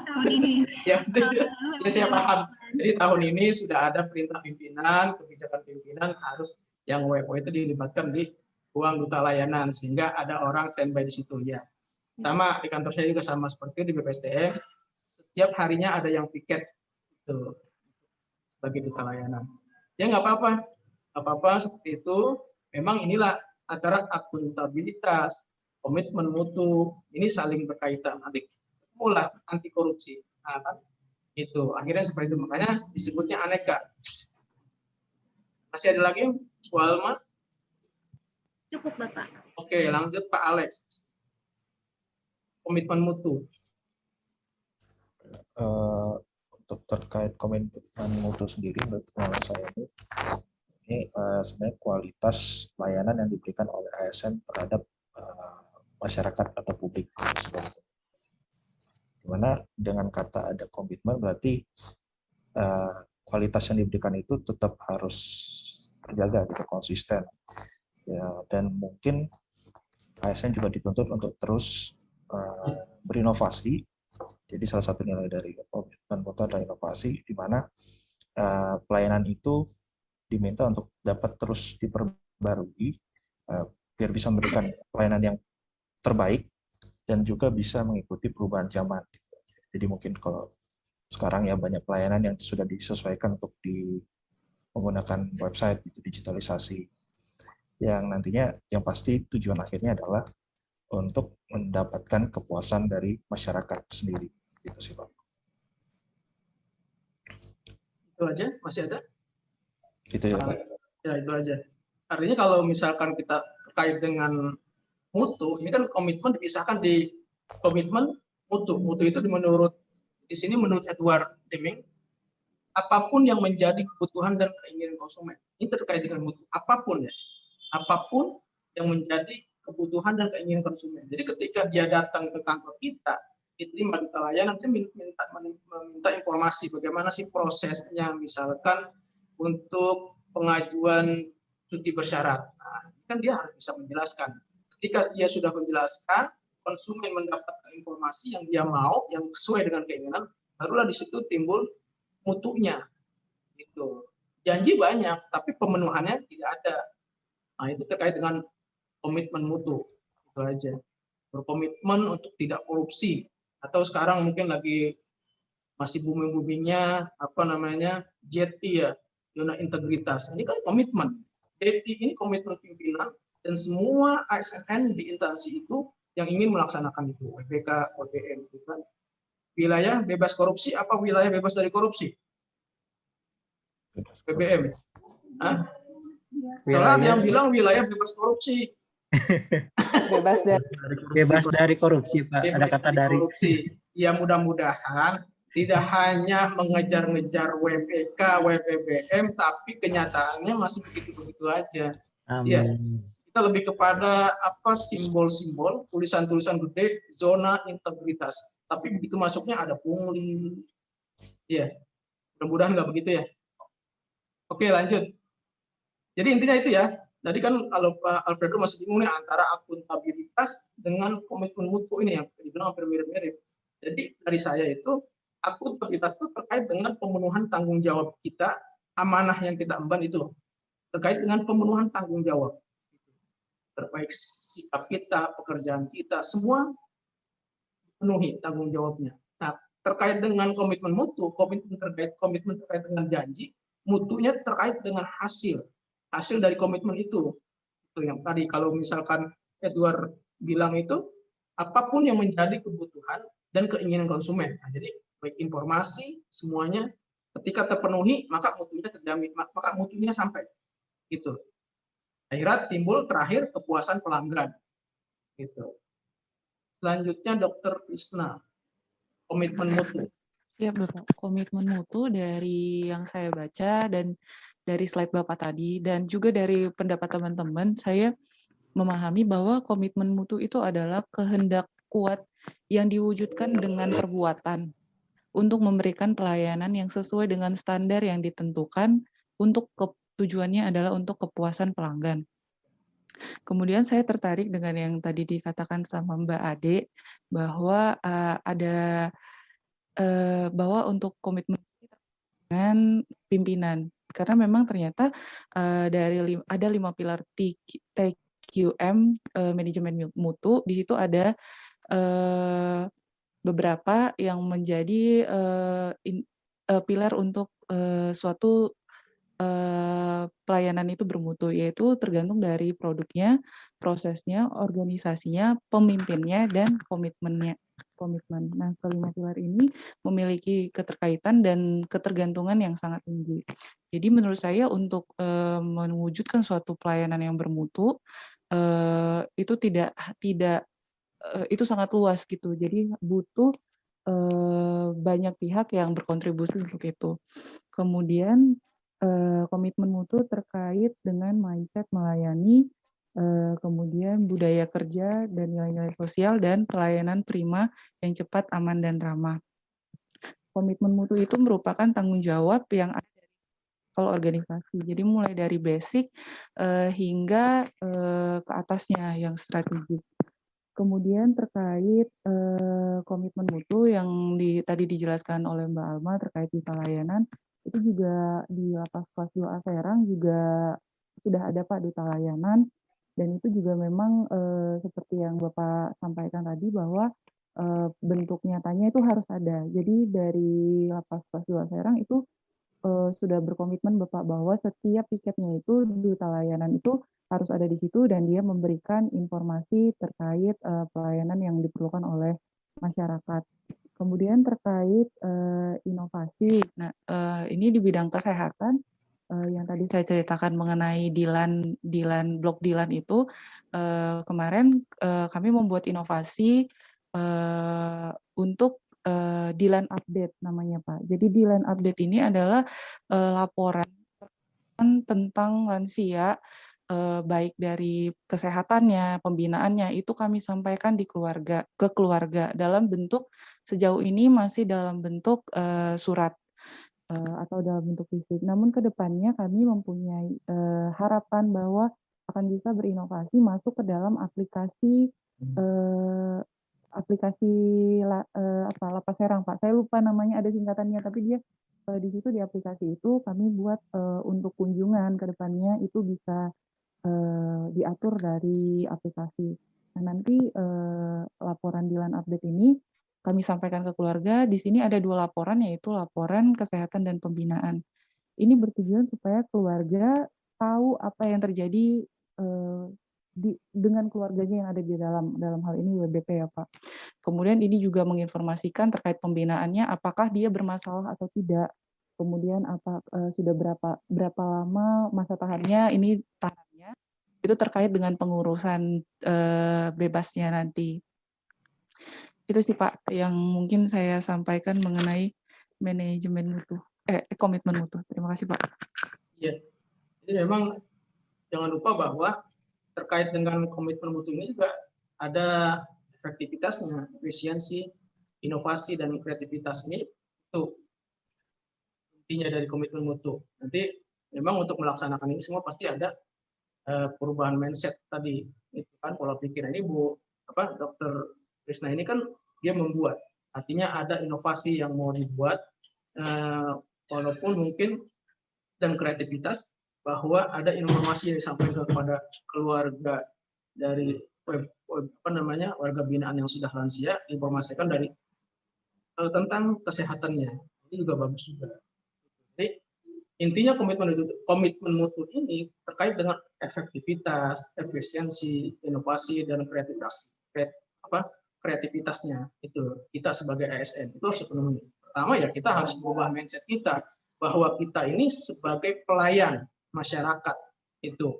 tahun ini. Ya, saya paham. Jadi tahun ini sudah ada perintah pimpinan, kebijakan pimpinan harus yang WFO itu dilibatkan di ruang duta layanan sehingga ada orang standby di situ ya. Sama di kantor saya juga sama seperti di BPSDM, setiap harinya ada yang piket itu sebagai duta layanan. Ya nggak apa-apa seperti itu. Memang inilah antara akuntabilitas, komitmen mutu ini saling berkaitan. Nanti mulai anti korupsi, nah, kan? Itu akhirnya seperti itu, makanya disebutnya aneka. Masih ada lagi Bu Alma? Cukup Bapak. Oke, lanjut Pak Alex. Komitmen mutu. Untuk terkait komitmen mutu sendiri, menurut pengalaman saya ini sebenarnya kualitas layanan yang diberikan oleh ASN terhadap masyarakat atau publik. Dimana dengan kata ada komitmen berarti kualitas yang diberikan itu tetap harus terjaga, gitu, konsisten. Ya, dan mungkin ASN juga dituntut untuk terus berinovasi. Jadi salah satu nilai dari komitmen mutu adalah inovasi, di mana pelayanan itu diminta untuk dapat terus diperbarui biar bisa memberikan pelayanan yang terbaik dan juga bisa mengikuti perubahan zaman. Jadi mungkin kalau sekarang ya banyak pelayanan yang sudah disesuaikan untuk menggunakan website, itu digitalisasi. Yang nantinya yang pasti tujuan akhirnya adalah untuk mendapatkan kepuasan dari masyarakat sendiri. Gitu sih Pak. Itu aja, masih ada? Gitu ya Pak. Ya itu aja. Artinya kalau misalkan kita terkait dengan mutu, ini kan komitmen dipisahkan di komitmen mutu. Mutu itu di sini menurut Edward Deming, apapun yang menjadi kebutuhan dan keinginan konsumen. Ini terkait dengan mutu. Apapun ya. Apapun yang menjadi kebutuhan dan keinginan konsumen. Jadi ketika dia datang ke kantor kita, diterima duta layanan, dia meminta informasi bagaimana sih prosesnya, misalkan untuk pengajuan cuti bersyarat. Nah, kan dia harus bisa menjelaskan. Ketika dia sudah menjelaskan, konsumen mendapatkan informasi yang dia mau, yang sesuai dengan keinginan, barulah di situ timbul mutunya. Gitu. Janji banyak, tapi pemenuhannya tidak ada. Nah, itu terkait dengan komitmen mutu. Itu aja. Berkomitmen untuk tidak korupsi. Atau sekarang mungkin lagi masih booming-boomingnya JT ya, zona integritas. Ini kan komitmen. JT ini komitmen pimpinan dan semua ASN di instansi itu yang ingin melaksanakan itu, WBK, WBM, gitu kan. Wilayah bebas korupsi, apa wilayah bebas dari korupsi? BBM. Hah? Soalnya ada yang bilang wilayah bebas korupsi. Bebas dari korupsi, Pak. Ada kata dari. Korupsi. Ya mudah-mudahan tidak hanya mengejar-ngejar WBK, WBBM, tapi kenyataannya masih begitu-begitu aja. Ya, kita lebih kepada apa simbol-simbol, tulisan-tulisan gede, zona integritas. Tapi begitu masuknya ada pungli. Ya, mudah-mudahan nggak begitu ya. Oke, lanjut. Jadi intinya itu ya. Tadi kan kalau Pak Alfredo masih bingung nih antara akuntabilitas dengan komitmen mutu ini yang dibilang hampir mirip-mirip. Jadi dari saya itu akuntabilitas itu terkait dengan pemenuhan tanggung jawab kita, amanah yang kita emban itu terkait dengan pemenuhan tanggung jawab. Terbaik sikap kita, pekerjaan kita, semua penuhi tanggung jawabnya. Nah, terkait dengan komitmen mutu, komitmen terkait dengan janji, mutunya terkait dengan hasil dari komitmen itu. Itu yang tadi kalau misalkan Edward bilang itu, apapun yang menjadi kebutuhan dan keinginan konsumen. Nah, jadi baik informasi semuanya ketika terpenuhi maka mutunya terjamin, maka mutunya sampai gitu. Akhirnya timbul terakhir kepuasan pelanggan gitu. Selanjutnya Dr. Krisna, komitmen mutu. Siap, Bapak. Komitmen mutu dari yang saya baca dan dari slide Bapak tadi dan juga dari pendapat teman-teman, saya memahami bahwa komitmen mutu itu adalah kehendak kuat yang diwujudkan dengan perbuatan untuk memberikan pelayanan yang sesuai dengan standar yang ditentukan untuk tujuannya adalah untuk kepuasan pelanggan. Kemudian saya tertarik dengan yang tadi dikatakan sama Mbak Ade bahwa bahwa untuk komitmen dengan pimpinan, karena memang ternyata ada 5 pilar TQM manajemen mutu. Di situ ada beberapa yang menjadi pilar untuk suatu pelayanan itu bermutu, yaitu tergantung dari produknya, prosesnya, organisasinya, pemimpinnya, dan komitmen. Nah, kelima pilar ini memiliki keterkaitan dan ketergantungan yang sangat tinggi. Jadi menurut saya untuk mewujudkan suatu pelayanan yang bermutu itu itu sangat luas gitu. Jadi butuh banyak pihak yang berkontribusi untuk itu. Kemudian komitmen mutu terkait dengan mindset melayani, kemudian budaya kerja dan nilai-nilai sosial dan pelayanan prima yang cepat, aman, dan ramah. Komitmen mutu itu merupakan tanggung jawab yang ada dari level organisasi. Jadi mulai dari basic hingga ke atasnya yang strategis. Kemudian terkait komitmen mutu yang tadi dijelaskan oleh Mbak Alma terkait visa layanan, itu juga di Lapas Kelas 2A Serang juga sudah ada Pak duta layanan, dan itu juga memang seperti yang Bapak sampaikan tadi bahwa bentuk nyatanya itu harus ada. Jadi dari Lapas Kelas 2A Serang itu sudah berkomitmen Bapak bahwa setiap tiketnya itu duta layanan itu harus ada di situ dan dia memberikan informasi terkait pelayanan yang diperlukan oleh masyarakat. Kemudian terkait inovasi, nah ini di bidang kesehatan yang tadi saya ceritakan mengenai blok Dilan itu, kemarin kami membuat inovasi untuk Dilan Update namanya Pak. Jadi Dilan Update ini adalah laporan tentang lansia, baik dari kesehatannya, pembinaannya, itu kami sampaikan ke keluarga dalam bentuk sejauh ini masih dalam bentuk surat atau dalam bentuk fisik. Namun ke depannya kami mempunyai harapan bahwa akan bisa berinovasi masuk ke dalam aplikasi Lapas Serang Pak. Saya lupa namanya, ada singkatannya, tapi dia di situ di aplikasi itu kami buat untuk kunjungan ke depannya itu bisa diatur dari aplikasi. Nah, nanti laporan Dilan Update ini kami sampaikan ke keluarga. Di sini ada 2 laporan, yaitu laporan kesehatan dan pembinaan. Ini bertujuan supaya keluarga tahu apa yang terjadi dengan keluarganya yang ada di dalam hal ini WBP ya Pak. Kemudian ini juga menginformasikan terkait pembinaannya, apakah dia bermasalah atau tidak. Kemudian sudah berapa lama masa tahannya, ini tahannya itu terkait dengan pengurusan bebasnya nanti. Itu sih Pak yang mungkin saya sampaikan mengenai manajemen mutu, komitmen mutu. Terima kasih Pak. Iya, jadi memang jangan lupa bahwa terkait dengan komitmen mutu ini juga ada efektivitasnya, efisiensi, inovasi, dan kreativitas ini itu intinya dari komitmen mutu. Nanti memang untuk melaksanakan ini semua pasti ada perubahan mindset tadi, itu kan pola pikir. Ini Dr. Krisna ini kan dia membuat, artinya ada inovasi yang mau dibuat, walaupun mungkin dan kreativitas bahwa ada informasi yang disampaikan kepada keluarga dari warga binaan yang sudah lansia, informasikan dari tentang kesehatannya. Ini juga bagus juga. Jadi intinya komitmen mutu ini terkait dengan efektivitas, efisiensi, inovasi, dan kreativitasnya. Itu kita sebagai ASN itu harus dipenuhi. Pertama ya kita harus berubah mindset kita bahwa kita ini sebagai pelayan masyarakat itu.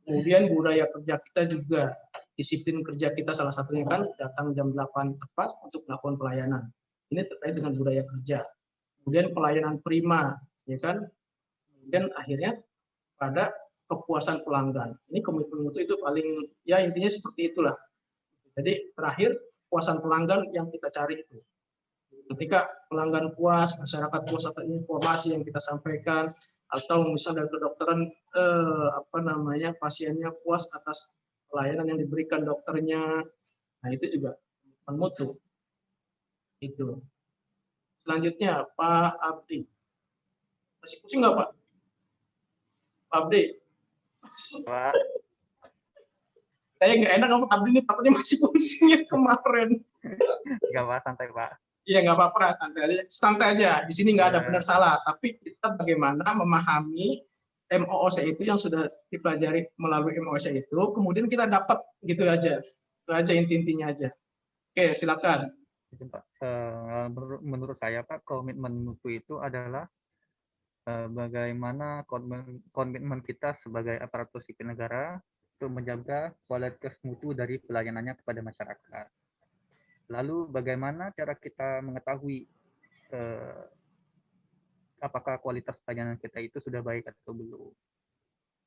Kemudian budaya kerja kita juga, disiplin kerja kita salah satunya kan datang jam 8 tepat untuk melakukan pelayanan. Ini terkait dengan budaya kerja. Kemudian pelayanan prima, ya kan? Kemudian akhirnya pada kepuasan pelanggan. Ini komitmen mutu itu paling, ya intinya seperti itulah. Jadi terakhir kepuasan pelanggan yang kita cari itu. Ketika pelanggan puas, masyarakat puas atas informasi yang kita sampaikan, atau misalnya dari kedokteran pasiennya puas atas pelayanan yang diberikan dokternya, nah itu juga mutu. Itu. Selanjutnya Pak Abdi. Masih pusing nggak Pak? Pak Abdi. Pak. Saya nggak enak ngomong Abdi ini, takutnya masih pusing ya kemarin. Enggak Pak, santai Pak. Iya nggak apa-apa, santai aja. Di sini nggak ada benar salah, tapi kita bagaimana memahami MOOC itu yang sudah dipelajari melalui MOOC itu, kemudian kita dapat gitu aja. Itu aja inti-intinya aja. Oke, silakan. Menurut saya Pak, komitmen mutu itu adalah bagaimana komitmen kita sebagai aparatur sipil negara untuk menjaga kualitas mutu dari pelayanannya kepada masyarakat. Lalu bagaimana cara kita mengetahui apakah kualitas pelayanan kita itu sudah baik atau belum?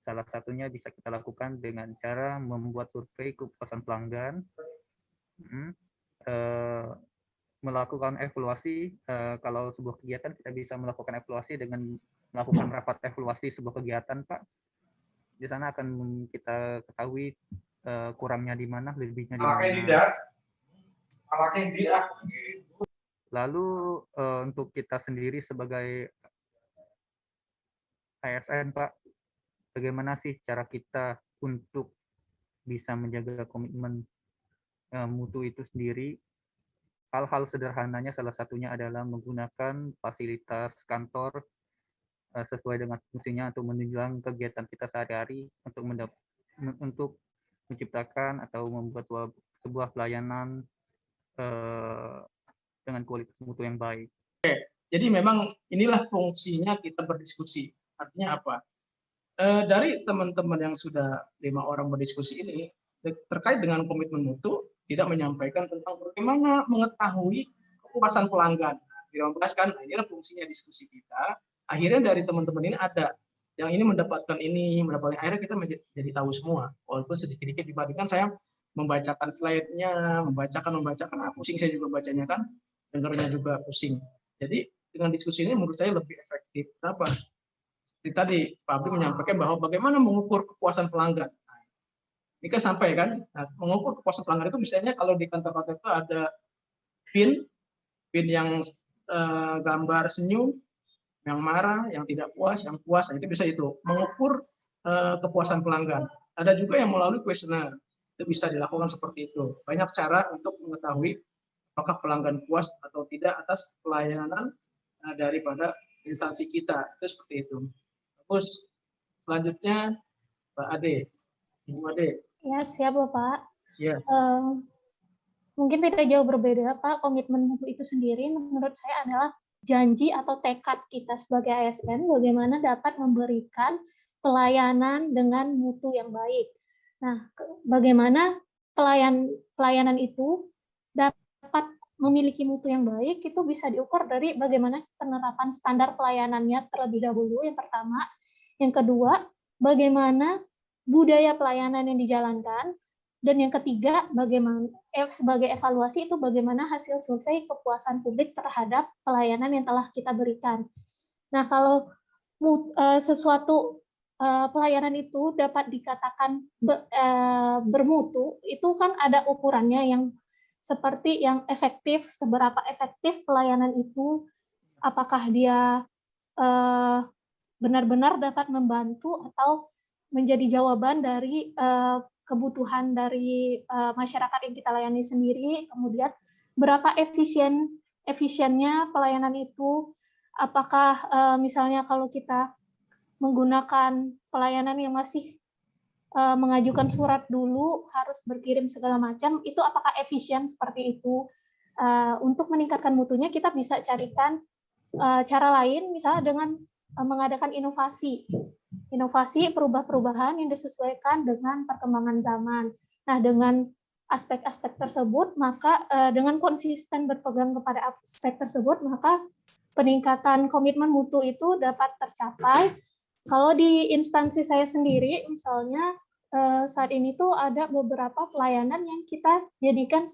Salah satunya bisa kita lakukan dengan cara membuat survei kepuasan pelanggan, melakukan evaluasi. Kalau sebuah kegiatan kita bisa melakukan evaluasi dengan melakukan rapat evaluasi sebuah kegiatan, Pak. Di sana akan kita ketahui kurangnya di mana, lebihnya di mana. Lalu untuk kita sendiri sebagai ASN, Pak, bagaimana sih cara kita untuk bisa menjaga komitmen mutu itu sendiri? Hal-hal sederhananya salah satunya adalah menggunakan fasilitas kantor sesuai dengan fungsinya untuk menunjang kegiatan kita sehari-hari untuk menciptakan atau membuat sebuah pelayanan dengan kualitas mutu yang baik. Oke, jadi memang inilah fungsinya kita berdiskusi. Artinya apa? Dari teman-teman yang sudah 5 orang berdiskusi ini, terkait dengan komitmen mutu, tidak menyampaikan tentang bagaimana mengetahui kepuasan pelanggan. Tidak membahaskan, inilah fungsinya diskusi kita. Akhirnya dari teman-teman ini ada yang ini mendapatkan ini, akhirnya kita menjadi tahu semua. Walaupun sedikit-sedikit dibandingkan saya membacakan slide-nya, membacakan, pusing saya juga bacanya kan, dengarnya juga pusing. Jadi dengan diskusi ini menurut saya lebih efektif. Kenapa? Seperti tadi Pak Abdi menyampaikan bahwa bagaimana mengukur kepuasan pelanggan. Ini kan sampai kan, mengukur kepuasan pelanggan itu misalnya kalau di kantor-kantor itu ada pin yang gambar senyum, yang marah, yang tidak puas, yang puas, itu bisa itu mengukur kepuasan pelanggan. Ada juga yang melalui kuesioner. Itu bisa dilakukan seperti itu. Banyak cara untuk mengetahui apakah pelanggan puas atau tidak atas pelayanan daripada instansi kita. Itu seperti itu. Terus selanjutnya Pak Ade, Ibu Ade. Ya, siap Bapak. Ya. Mungkin tidak jauh berbeda Pak. Komitmen mutu itu sendiri menurut saya adalah janji atau tekad kita sebagai ASN bagaimana dapat memberikan pelayanan dengan mutu yang baik. Nah, bagaimana pelayanan itu dapat memiliki mutu yang baik itu bisa diukur dari bagaimana penerapan standar pelayanannya terlebih dahulu, yang pertama. Yang kedua, bagaimana budaya pelayanan yang dijalankan. Dan yang ketiga, bagaimana sebagai evaluasi itu bagaimana hasil survei kepuasan publik terhadap pelayanan yang telah kita berikan. Nah, kalau sesuatu pelayanan itu dapat dikatakan bermutu, itu kan ada ukurannya yang seperti yang efektif, seberapa efektif pelayanan itu, apakah dia benar-benar dapat membantu atau menjadi jawaban dari kebutuhan dari masyarakat yang kita layani sendiri, kemudian berapa efisien efisiennya pelayanan itu, apakah misalnya kalau kita menggunakan pelayanan yang masih mengajukan surat dulu, harus berkirim segala macam, itu apakah efisien seperti itu? Untuk meningkatkan mutunya, kita bisa carikan cara lain, misalnya dengan mengadakan inovasi perubahan-perubahan yang disesuaikan dengan perkembangan zaman. Nah, dengan aspek-aspek tersebut, maka dengan konsisten berpegang kepada aspek tersebut, maka peningkatan komitmen mutu itu dapat tercapai. Kalau di instansi saya sendiri, misalnya saat ini tuh ada beberapa pelayanan yang kita jadikan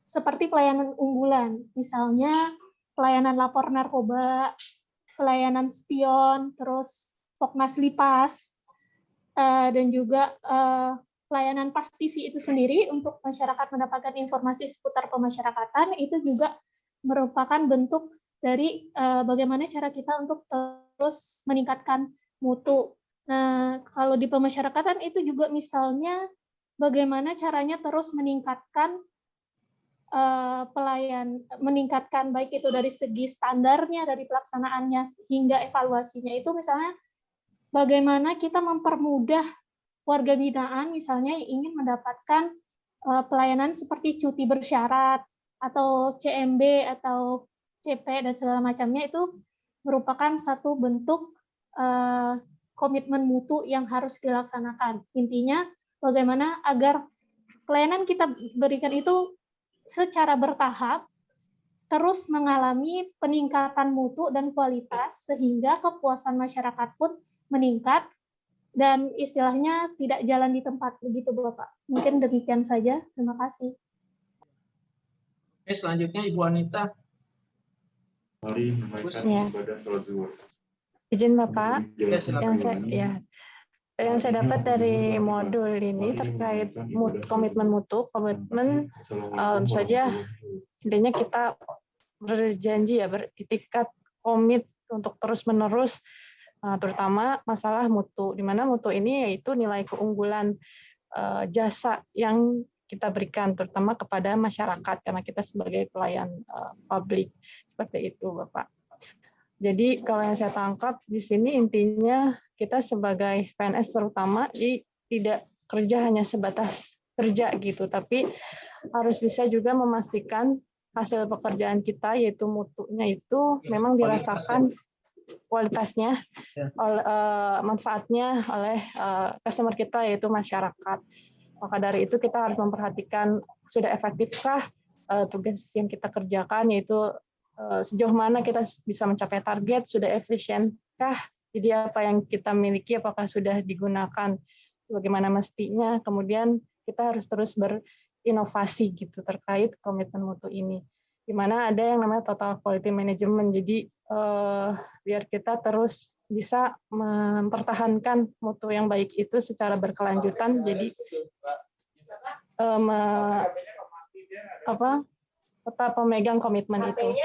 seperti pelayanan unggulan, misalnya pelayanan lapor narkoba, pelayanan spion, terus Foknas Lipas, dan juga pelayanan PAS TV itu sendiri untuk masyarakat mendapatkan informasi seputar pemasyarakatan, itu juga merupakan bentuk dari bagaimana cara kita untuk terus meningkatkan mutu. Nah, kalau di pemasyarakatan itu juga misalnya bagaimana caranya terus meningkatkan meningkatkan baik itu dari segi standarnya, dari pelaksanaannya hingga evaluasinya, itu misalnya bagaimana kita mempermudah warga binaan misalnya yang ingin mendapatkan pelayanan seperti cuti bersyarat atau CMB atau CP dan segala macamnya, itu merupakan satu bentuk komitmen mutu yang harus dilaksanakan. Intinya bagaimana agar pelayanan kita berikan itu secara bertahap terus mengalami peningkatan mutu dan kualitas sehingga kepuasan masyarakat pun meningkat dan istilahnya tidak jalan di tempat, begitu Bapak. Mungkin demikian saja. Terima kasih. Oke, selanjutnya Ibu Anita. Ya. Izin Bapak, Ya, silakan. yang saya dapat dari modul ini terkait komitmen mutu, komitmen tentu saja intinya kita berjanji ya, beritikat komit untuk terus-menerus, terutama masalah mutu, di mana mutu ini yaitu nilai keunggulan jasa yang kita berikan terutama kepada masyarakat karena kita sebagai pelayan publik, seperti itu Bapak. Jadi kalau yang saya tangkap di sini intinya kita sebagai PNS terutama tidak kerja hanya sebatas kerja gitu, tapi harus bisa juga memastikan hasil pekerjaan kita yaitu mutunya itu memang dirasakan kualitasnya, manfaatnya oleh customer kita yaitu masyarakat. Maka dari itu kita harus memperhatikan sudah efektifkah tugas yang kita kerjakan, yaitu sejauh mana kita bisa mencapai target, sudah efisienkah, jadi apa yang kita miliki apakah sudah digunakan bagaimana mestinya, kemudian kita harus terus berinovasi gitu terkait komitmen mutu ini, di mana ada yang namanya total quality management, jadi biar kita terus bisa mempertahankan mutu yang baik itu secara berkelanjutan, jadi tetap memegang komitmen itu.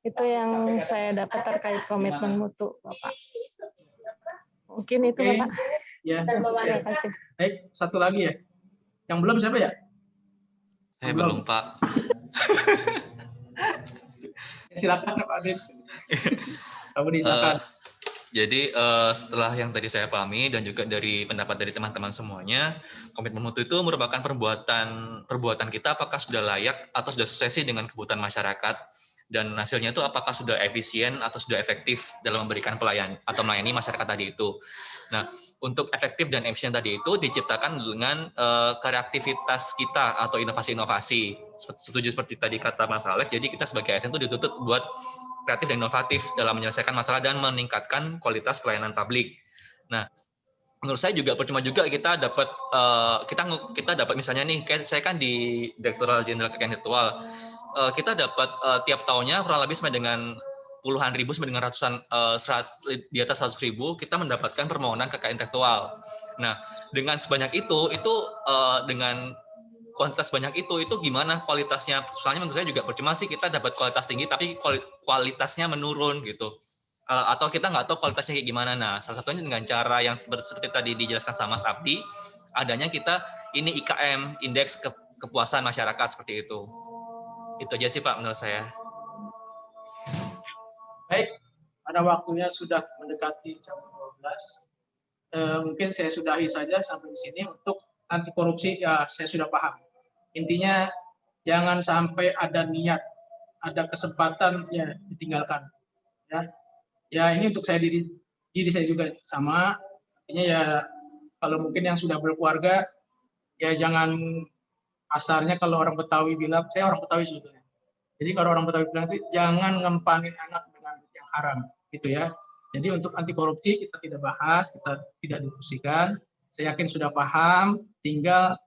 Itu yang saya dapat terkait komitmen mutu, Bapak. Mungkin itu, Bapak. Ya, Terima kasih. Baik, satu lagi ya. Yang belum siapa ya? Saya belum, Pak. Silakan Pak Adit. Kamu silakan. Jadi setelah yang tadi saya pahami dan juga dari pendapat dari teman-teman semuanya, komitmen mutu itu merupakan perbuatan kita apakah sudah layak atau sudah sesuai sih dengan kebutuhan masyarakat, dan hasilnya itu apakah sudah efisien atau sudah efektif dalam memberikan pelayan atau melayani masyarakat tadi itu. Nah, untuk efektif dan efisien tadi itu diciptakan dengan kreativitas kita atau inovasi-inovasi. Setuju seperti tadi kata Mas Alex, jadi kita sebagai ASN itu dituntut buat kreatif dan inovatif dalam menyelesaikan masalah dan meningkatkan kualitas pelayanan publik. Nah, menurut saya juga percuma juga kita dapat kita dapat misalnya nih, kayak saya kan di Direktorat Jenderal Kekayaan Intelektual, kita dapat tiap tahunnya kurang lebih sampai dengan puluhan ribu sampai dengan ratusan di atas 100.000 kita mendapatkan permohonan kekayaan intelektual. Nah, dengan sebanyak itu dengan kuantitas banyak itu gimana kualitasnya? Soalnya menurut saya juga percuma sih kita dapat kualitas tinggi tapi kualitasnya menurun gitu. Atau kita nggak tahu kualitasnya kayak gimana. Nah, salah satunya dengan cara yang seperti tadi dijelaskan sama Mas Abdi, adanya kita ini IKM, indeks kepuasan masyarakat seperti itu. Itu aja sih Pak menurut saya. Baik, pada waktunya sudah mendekati jam 12. Mungkin saya sudahi saja sampai di sini. Untuk anti korupsi ya saya sudah paham. Intinya jangan sampai ada niat, ada kesempatan ya ditinggalkan. Ya ini untuk saya diri saya juga sama. Artinya ya kalau mungkin yang sudah berkeluarga ya jangan asarnya kalau orang Betawi bilang, saya orang Betawi sebetulnya. Jadi kalau orang Betawi bilang itu jangan ngempanin anak dengan yang haram, gitu ya. Jadi untuk anti korupsi kita tidak bahas, kita tidak diskusikan. Saya yakin sudah paham, tinggal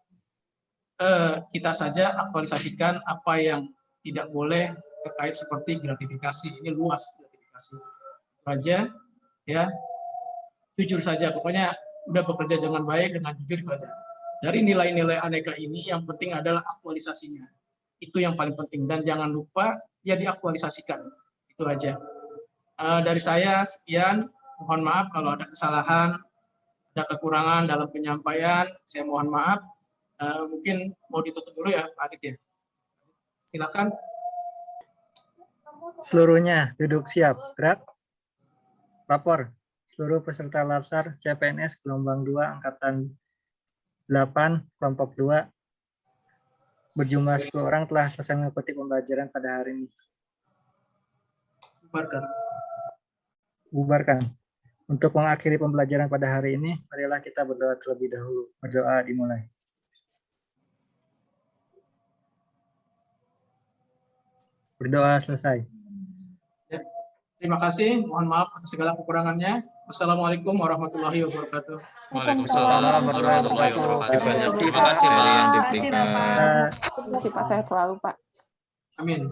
kita saja aktualisasikan apa yang tidak boleh terkait seperti gratifikasi. Ini luas gratifikasi. Itu aja, ya. Jujur saja, pokoknya udah bekerja dengan baik, dengan jujur itu aja. Dari nilai-nilai aneka ini yang penting adalah aktualisasinya. Itu yang paling penting dan jangan lupa ya diaktualisasikan. Itu aja. Dari saya sekian, mohon maaf kalau ada kesalahan, ada kekurangan dalam penyampaian, saya mohon maaf. Mungkin mau ditutup dulu ya Pak Adit ya. Silakan. Seluruhnya duduk siap. Gerak. Lapor. Seluruh peserta LARSAR CPNS gelombang 2 angkatan 8 kelompok 2 berjumlah 10 orang telah selesai mengikuti pembelajaran pada hari ini. Bubarkan. Untuk mengakhiri pembelajaran pada hari ini, marilah kita berdoa terlebih dahulu. Berdoa dimulai. Berdoa selesai. Ya, terima kasih. Mohon maaf atas segala kekurangannya. Wassalamualaikum warahmatullahi wabarakatuh. Waalaikumsalam warahmatullahi wabarakatuh. Terima kasih Pak. Terima kasih Pak, sehat selalu Pak. Amin.